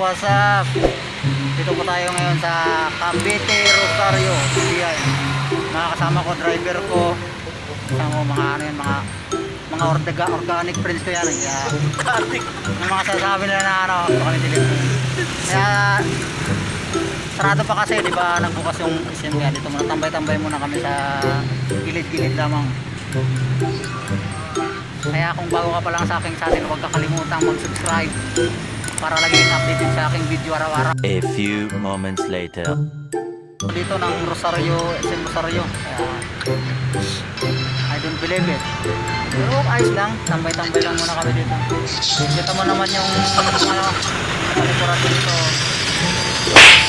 what's up? Dito po tayo ngayon sa Cavite, Rosario, CBI. Mga kasama ko, driver ko. Kasama ko mga ano yun, mga organic friends ko yan. Kaya, yung mga sasabi nila na ano, kaya, sarado pa kasi, di ba, nagbukas yung SM. Kaya dito muna, tambay-tambay muna kami sa gilid-gilid lamang. Kaya kung bago ka pa lang sa aking channel, huwag kakalimutang mag-subscribe para lagi updated sa aking video araw-araw. A few moments later. Dito ng Rosario, SM Rosario. Kaya, I don't believe it. Pero ayos lang, tambay-tambay lang muna kami dito. Kita mo naman yung ano, kalikuran dito.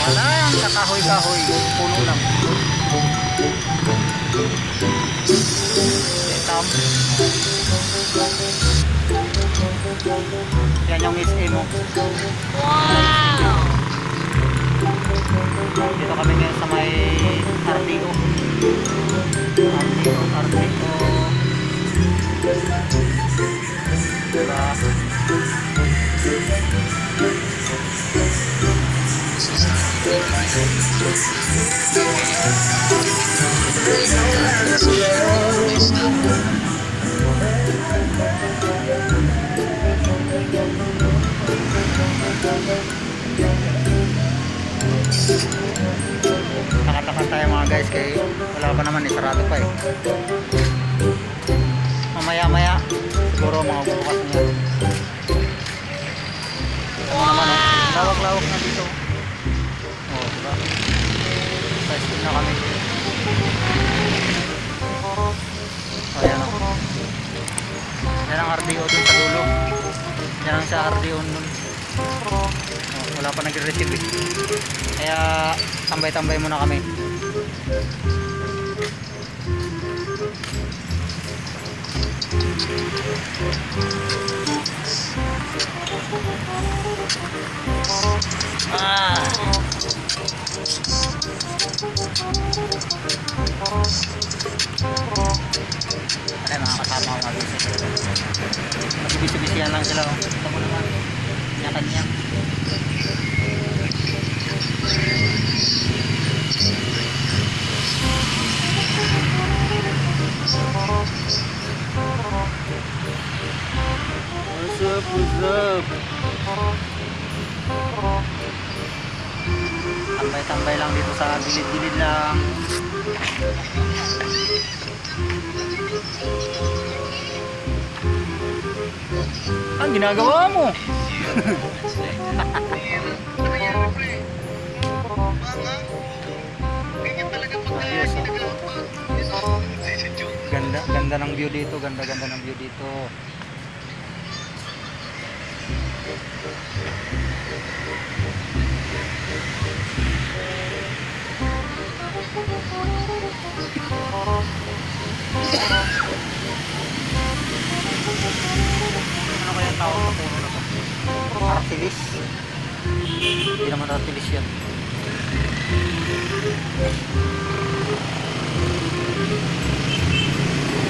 Wala, kakahoy-kahoy, puno lang. Tam. Yan yung SM mo. Wow! Dito kami ngayon sa may RDO. RDO. Diba? Nakatakas tayo mga guys, kaya wala pa naman, sarado pa eh. Mamaya siguro mga bukas niya. Ano naman eh, lawak-lawak na dito. Oh, diba? Size na kami. Oh, yan o. Yan ang RDO dun sa dulo. Yan ang sa RDO dun. Oh, wala pa nagre-receive eh. Kaya tambay-tambay muna kami. Ano mga kasama ko mag-isip. Magbibisi-bisihan lang sila. Ito mo naman. Kanya-kanyang. What's up? Tambay-tambay lang dito sa gilid-gilid lang. Ang ginagawa mo? Ganda ng view dito, ganda ng view dito. Ano kaya tawag sa puno na to? Artilis? Hindi naman artilis yan.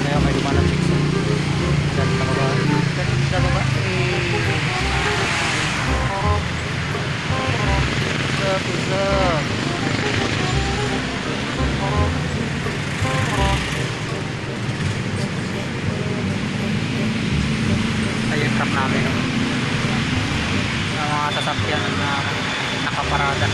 Kaya may dumanang chicks. Ganda ba? Ganda ba? What's up? Ayun truck namin. Ang mga sasakyan na nakaparada.